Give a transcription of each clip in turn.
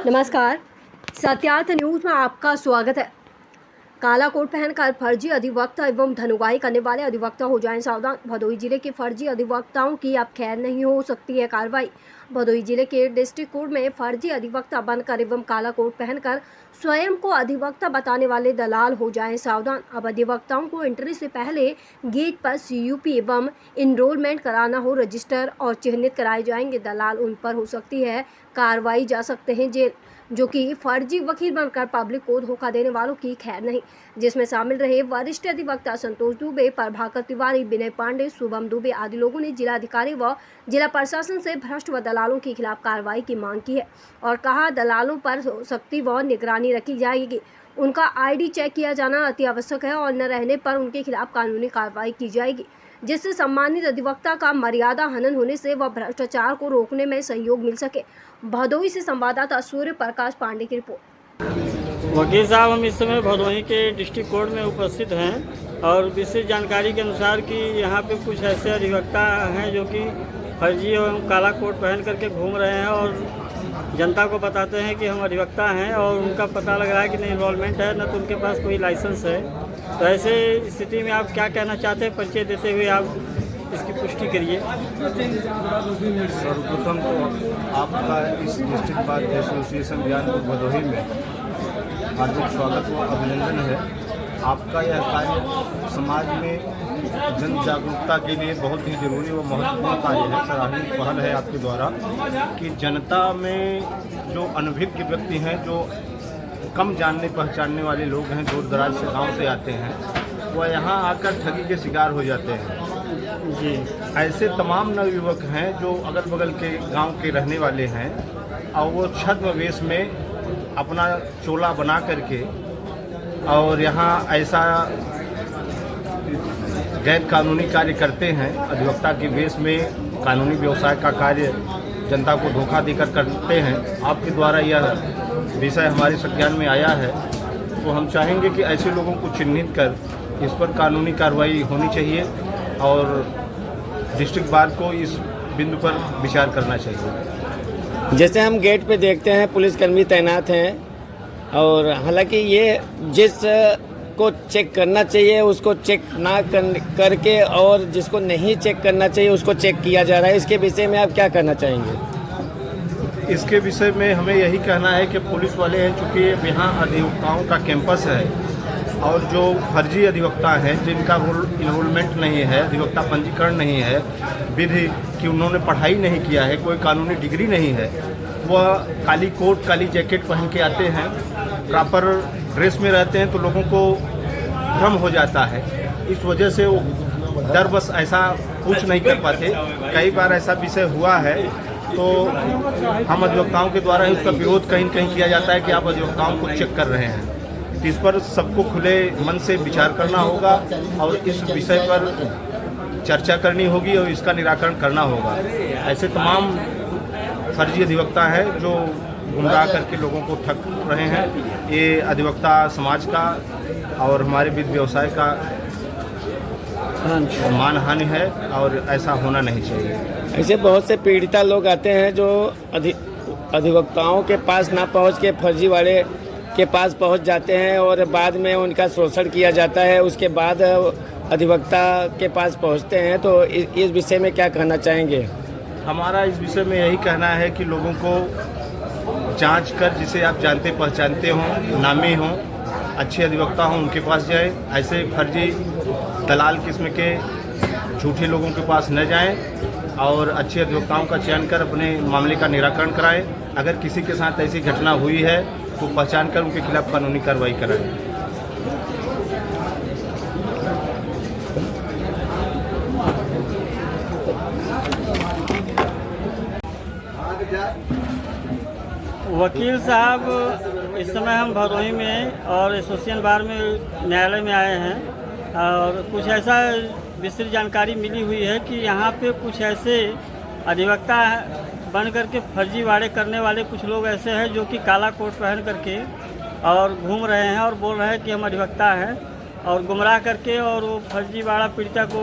नमस्कार, सत्यार्थ न्यूज में आपका स्वागत है। काला कोट पहनकर फर्जी अधिवक्ता एवं धनुवाई करने वाले अधिवक्ता हो जाएं सावधान। भदोही जिले के फर्जी अधिवक्ताओं की अब खैर नहीं हो सकती है कार्रवाई। भदोही जिले के डिस्ट्रिक्ट कोर्ट में फर्जी अधिवक्ता बनकर एवं काला कोट पहनकर स्वयं को अधिवक्ता बताने वाले दलाल हो जाएं सावधान। अब अधिवक्ताओं को एंट्री से पहले गेट पर CUP एवं इनरोलमेंट कराना हो, रजिस्टर और चिन्हित कराए जाएंगे दलाल। उन पर हो सकती है कार्रवाई, जा सकते हैं जेल। जो कि फर्जी वकील बनकर पब्लिक को धोखा देने वालों की खैर नहीं, जिसमें शामिल रहे वरिष्ठ अधिवक्ता संतोष दुबे, प्रभाकर तिवारी, विनय पांडे, शुभम दुबे आदि लोगों ने जिलाधिकारी व जिला प्रशासन से भ्रष्ट व दलालों के खिलाफ कार्रवाई की मांग की है और कहा दलालों पर सख्ती व निगरानी रखी जाएगी। उनका ID चेक किया जाना अति आवश्यक है और न रहने पर उनके खिलाफ कानूनी कार्रवाई की जाएगी, जिससे सम्मानित अधिवक्ता का मर्यादा हनन होने से व भ्रष्टाचार को रोकने में सहयोग मिल सके। भदोही से संवाददाता सूर्य प्रकाश पांडे की रिपोर्ट। वकील साहब, हम इस समय भदोही के डिस्ट्रिक्ट कोर्ट में उपस्थित हैं और विशेष जानकारी के अनुसार कि यहाँ पे कुछ ऐसे अधिवक्ता हैं जो कि फर्जी एवं काला कोट पहन करके घूम रहे हैं और जनता को बताते हैं कि हम अधिवक्ता हैं और उनका पता लग रहा है कि न इनरोलमेंट है न तो उनके पास कोई लाइसेंस है। तो ऐसे स्थिति में आप क्या कहना चाहते हैं? परिचय देते हुए आप इसकी पुष्टि करिए। सर्वप्रथम तो आपका इस district bar association Gyanpur Bhadohi में हार्दिक स्वागत व अभिनंदन है। आपका यह कार्य समाज में जन जागरूकता के लिए बहुत ही जरूरी व महत्वपूर्ण कार्य है। सराहनीय पहल है आपके द्वारा कि जनता में जो अनभिज्ञ व्यक्ति हैं, जो कम जानने पहचानने वाले लोग हैं, दूर दराज से गाँव से आते हैं, वह यहाँ आकर ठगी के शिकार हो जाते हैं। जी, ऐसे तमाम नवयुवक हैं जो अगल बगल के गांव के रहने वाले हैं और वो छद्म वेश में अपना चोला बना करके और यहाँ ऐसा गैर कानूनी कार्य करते हैं। अधिवक्ता के वेश में कानूनी व्यवसाय का कार्य जनता को धोखा देकर करते हैं। आपके द्वारा यह विषय हमारे संज्ञान में आया है, तो हम चाहेंगे कि ऐसे लोगों को चिन्हित कर इस पर कानूनी कार्रवाई होनी चाहिए और डिस्ट्रिक्ट बार को इस बिंदु पर विचार करना चाहिए। जैसे हम गेट पे देखते हैं पुलिसकर्मी तैनात हैं और हालांकि ये जिस को चेक करना चाहिए उसको चेक ना करके और जिसको नहीं चेक करना चाहिए उसको चेक किया जा रहा है। इसके विषय में आप क्या कहना चाहेंगे? इसके विषय में हमें यही कहना है कि पुलिस वाले हैं, चूँकि यहाँ अधिवक्ताओं का कैंपस है और जो फर्जी अधिवक्ता हैं जिनका इनरोलमेंट नहीं है, अधिवक्ता पंजीकरण नहीं है, विधि कि उन्होंने पढ़ाई नहीं किया है, कोई कानूनी डिग्री नहीं है, वह काली कोट काली जैकेट पहन के आते हैं, प्रॉपर ड्रेस में रहते हैं, तो लोगों को भ्रम हो जाता है। इस वजह से वो डर बस ऐसा कुछ नहीं कर पाते। कई बार ऐसा विषय हुआ है, तो हम अधिवक्ताओं के द्वारा ही उसका विरोध कहीं कहीं किया जाता है कि आप अधिवक्ताओं को चेक कर रहे हैं। इस पर सबको खुले मन से विचार करना होगा और इस विषय पर चर्चा करनी होगी और इसका निराकरण करना होगा। ऐसे तमाम फर्जी अधिवक्ता हैं जो गुमराह करके लोगों को ठग रहे हैं। ये अधिवक्ता समाज का और हमारे वित्त व्यवसाय का मानहानि है और ऐसा होना नहीं चाहिए। ऐसे बहुत से पीड़िता लोग आते हैं जो अधिवक्ताओं के पास ना पहुंच के फर्जी वाले के पास पहुंच जाते हैं और बाद में उनका शोषण किया जाता है। उसके बाद अधिवक्ता के पास पहुंचते हैं। तो इस विषय में क्या कहना चाहेंगे? हमारा इस विषय में यही कहना है कि लोगों को जांच कर, जिसे आप जानते पहचानते हों, नामी हों, अच्छे अधिवक्ता हों, उनके पास जाएं। ऐसे फर्जी दलाल किस्म के झूठे लोगों के पास न जाएं और अच्छे अधिवक्ताओं का चयन कर अपने मामले का निराकरण कराएं। अगर किसी के साथ ऐसी घटना हुई है तो पहचान कर उनके खिलाफ कानूनी कार्रवाई कराएं। वकील साहब, इस समय हम भदोही में और एसोसिएशन बार में न्यायालय में आए हैं और कुछ ऐसा विस्तृत जानकारी मिली हुई है कि यहाँ पे कुछ ऐसे अधिवक्ता बन करके फर्जी वाड़े करने वाले कुछ लोग ऐसे हैं जो कि काला कोट पहन करके और घूम रहे हैं और बोल रहे हैं कि हम अधिवक्ता हैं और गुमराह करके और वो फर्जी वाड़ा पीड़िता को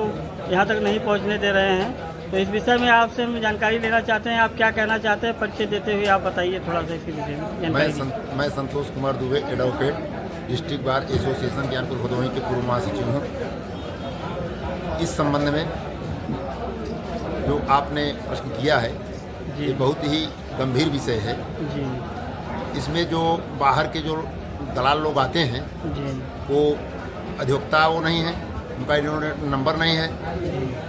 यहाँ तक नहीं पहुँचने दे रहे हैं। तो इस विषय में आपसे हम जानकारी लेना चाहते हैं, आप क्या कहना चाहते हैं परिचय देते हुए आप बताइए थोड़ा सा इसके विषय में जानकारी। मैं Santosh Kumar Dubey, advocate, district bar association Gyanpur Bhadohi के पूर्व महासचिव हूँ। इस संबंध में जो आपने प्रश्न किया है ये बहुत ही गंभीर विषय है जी इसमें जो बाहर के जो दलाल लोग आते हैं जी वो अधिवक्ता वो नहीं है, उनका नंबर नहीं है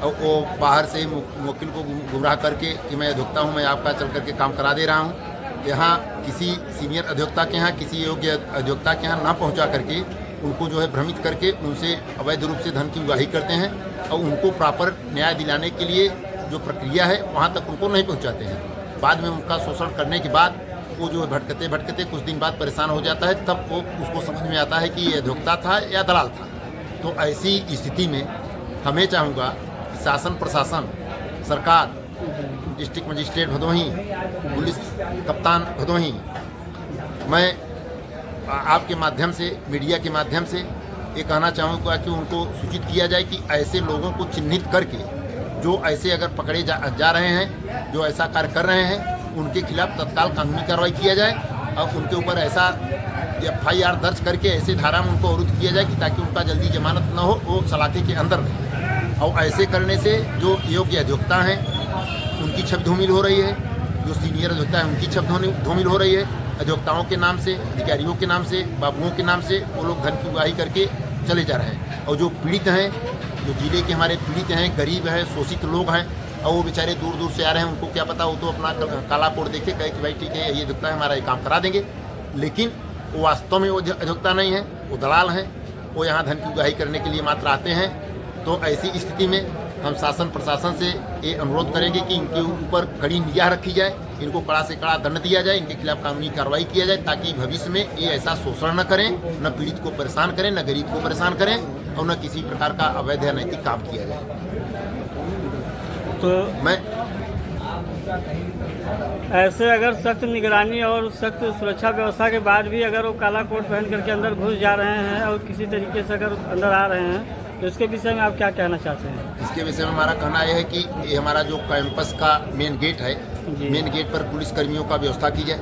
और वो बाहर से वकील को गुमराह करके कि मैं अधिवक्ता हूँ, मैं आपका चल करके काम करा दे रहा हूँ। यहाँ किसी सीनियर अधिवक्ता के यहाँ, किसी योग्य अधिवक्ता के यहाँ ना पहुँचा करके उनको जो है भ्रमित करके उनसे अवैध रूप से धन की उगाही करते हैं और उनको प्रॉपर न्याय दिलाने के लिए जो प्रक्रिया है वहाँ तक उनको नहीं पहुँचाते हैं। बाद में उनका शोषण करने के बाद वो जो भटकते भटकते कुछ दिन बाद परेशान हो जाता है, तब वो उसको समझ में आता है कि ये अधिवक्ता था या दलाल था। तो ऐसी स्थिति में हमें चाहूँगा कि शासन प्रशासन, सरकार, डिस्ट्रिक्ट मजिस्ट्रेट भदोही, पुलिस कप्तान भदोही, मैं आपके माध्यम से, मीडिया के माध्यम से ये कहना चाहूँगा कि उनको सूचित किया जाए कि ऐसे लोगों को चिन्हित करके जो ऐसे अगर पकड़े जा रहे हैं, जो ऐसा कार्य कर रहे हैं, उनके खिलाफ तत्काल कानूनी कार्रवाई किया जाए और उनके ऊपर ऐसा FIR दर्ज करके ऐसे धारा में उनको अवरुद्ध किया जाए कि ताकि उनका जल्दी जमानत न हो, वो सलाखे के अंदर रहे। और ऐसे करने से जो योग्य अधिवक्ता हैं उनकी छवि धूमिल हो रही है, जो सीनियर अधिवक्ता हैं उनकी छवि धूमिल हो रही है। अधिवक्ताओं के नाम से, अधिकारियों के नाम से, बाबुओं के नाम से वो लोग धन की उगाही करके चले जा रहे हैं। और जो पीड़ित हैं, जो जिले के हमारे पीड़ित हैं, गरीब हैं, शोषित लोग हैं और वो बेचारे दूर दूर से आ रहे हैं, उनको क्या पता, वो तो अपना काला कोड देखे कहे कि भाई ठीक है ये अधिवक्ता है हमारा, ये काम करा देंगे, लेकिन वो वास्तव में वो अधिवक्ता नहीं है, वो दलाल हैं, वो यहाँ धन की उगाही करने के लिए मात्र आते हैं। तो ऐसी स्थिति में हम शासन प्रशासन से ये अनुरोध करेंगे कि इनके ऊपर कड़ी निगाह रखी जाए, इनको कड़ा से कड़ा दंड दिया जाए, इनके खिलाफ कानूनी कार्रवाई किया जाए ताकि भविष्य में ये ऐसा शोषण न करें, न पीड़ित को परेशान करें, न गरीब को परेशान करें और न किसी प्रकार का अवैध या नैतिक काम किया जाए। तो मैं ऐसे अगर सख्त निगरानी और सख्त सुरक्षा व्यवस्था के बाद भी अगर वो काला कोट पहन करके अंदर घुस जा रहे हैं और किसी तरीके से अगर अंदर आ रहे हैं तो इसके विषय में आप क्या कहना चाहते हैं? इसके विषय में हमारा कहना यह है कि ये हमारा जो कैंपस का मेन गेट है, मेन गेट पर पुलिस कर्मियों का व्यवस्था की जाए,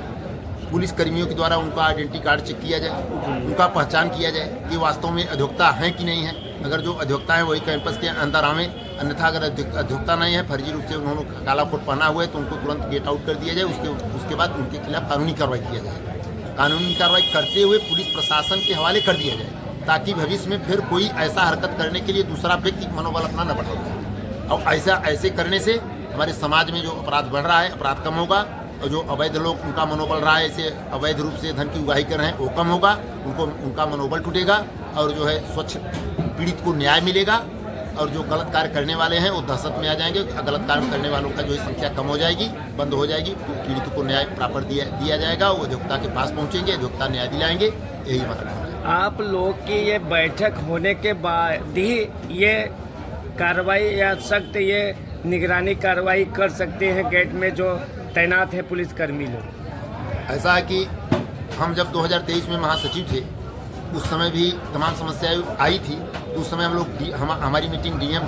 पुलिस कर्मियों के द्वारा उनका आइडेंटिटी कार्ड चेक किया जाए, उनका पहचान किया जाए कि वास्तव में अधिवक्ता हैं कि नहीं है। अगर जो अधिवक्ता है वही कैंपस के अंदर आवें, अन्यथा अगर अधिवक्ता नहीं है, फर्जी रूप से उन्होंने काला कोट पहना हुआ है तो उनको तुरंत गेट आउट कर दिया जाए। उसके बाद उनके खिलाफ कानूनी कार्रवाई किया जाए। कानूनी कार्रवाई करते हुए पुलिस प्रशासन के हवाले कर दिया जाए ताकि भविष्य में फिर कोई ऐसा हरकत करने के लिए दूसरा व्यक्ति मनोबल अपना न बढ़ाए। और ऐसे करने से हमारे समाज में जो अपराध बढ़ रहा है, अपराध कम होगा और जो अवैध लोग उनका मनोबल रहा है, ऐसे अवैध रूप से धन की उगाही कर रहे हैं, वो कम होगा, उनका मनोबल टूटेगा और जो है स्वच्छ पीड़ित को न्याय मिलेगा और जो गलत कार्य करने वाले हैं वो दहशत में आ जाएंगे। गलत कार्य करने वालों का जो है संख्या कम हो जाएगी, बंद हो जाएगी, पीड़ित को न्याय प्रॉपर दिया जाएगा, वो अधिवक्ता के पास पहुंचेंगे, अधिवक्ता न्याय दिलाएंगे। यही हमारा है। आप लोग की ये बैठक होने के बाद ही ये कार्रवाई या सख्त ये निगरानी कार्रवाई कर सकते हैं गेट में जो तैनात है पुलिसकर्मी लोग? ऐसा है कि हम जब 2023 में महासचिव थे उस समय भी तमाम समस्याएं आई थी। तो उस समय हम लोग हमारी मीटिंग DM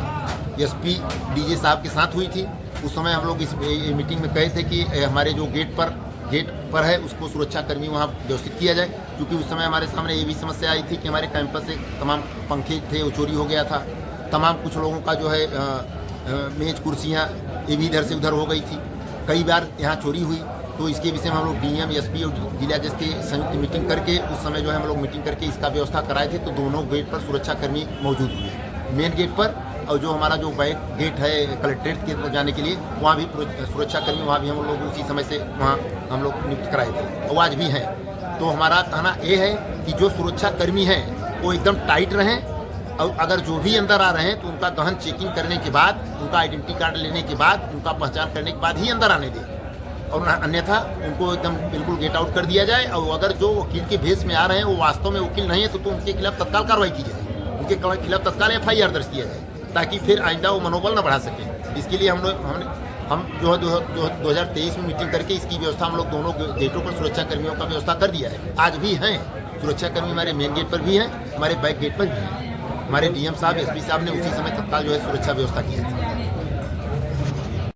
SP DJ साहब के साथ हुई थी। उस समय हम लोग इस मीटिंग में कहे थे कि हमारे जो गेट पर है उसको सुरक्षा कर्मी वहाँ व्यवस्थित किया जाए, क्योंकि उस समय हमारे सामने ये भी समस्या आई थी कि हमारे कैंपस से तमाम पंखे थे वो चोरी हो गया था। तमाम कुछ लोगों का जो है मेज कुर्सियाँ ये भी इधर से उधर हो गई थी, कई बार यहाँ चोरी हुई। तो इसके विषय में हम लोग DM SP और जिला जज के संयुक्त मीटिंग करके उस समय जो है हम लोग मीटिंग करके इसका व्यवस्था कराए थे। तो दोनों गेट पर सुरक्षा कर्मी मौजूद हुए, मेन गेट पर और जो हमारा जो बैक गेट है कलेक्ट्रेट के जाने के लिए वहाँ भी सुरक्षा कर्मी, वहाँ भी हम लोग उसी समय से वहाँ हम लोग नियुक्त कराए थे और आज भी हैं। तो हमारा कहना ये है कि जो सुरक्षा कर्मी हैं वो एकदम टाइट रहें और अगर जो भी अंदर आ रहे हैं तो उनका गहन चेकिंग करने के बाद, उनका आइडेंटिटी कार्ड लेने के बाद, उनका पहचान करने के बाद ही अंदर आने दें और अन्यथा उनको एकदम बिल्कुल गेट आउट कर दिया जाए। और अगर जो वकील के भेष में आ रहे हैं वो वास्तव में वकील नहीं है तो उनके खिलाफ तत्काल कार्रवाई की जाए, उनके खिलाफ तत्काल FIR दर्ज किया जाए ताकि फिर आइंदा वो मनोबल न बढ़ा सके। इसके लिए हम जो 2023 में मीटिंग करके इसकी व्यवस्था हम लोग दोनों गेटों पर सुरक्षा कर्मियों का व्यवस्था कर दिया है। आज भी हैं सुरक्षा कर्मी, हमारे मेन गेट पर भी हैं, हमारे बैक गेट पर भी हैं। हमारे DM साहब SP साहब ने उसी समय तत्काल जो है सुरक्षा व्यवस्था की है।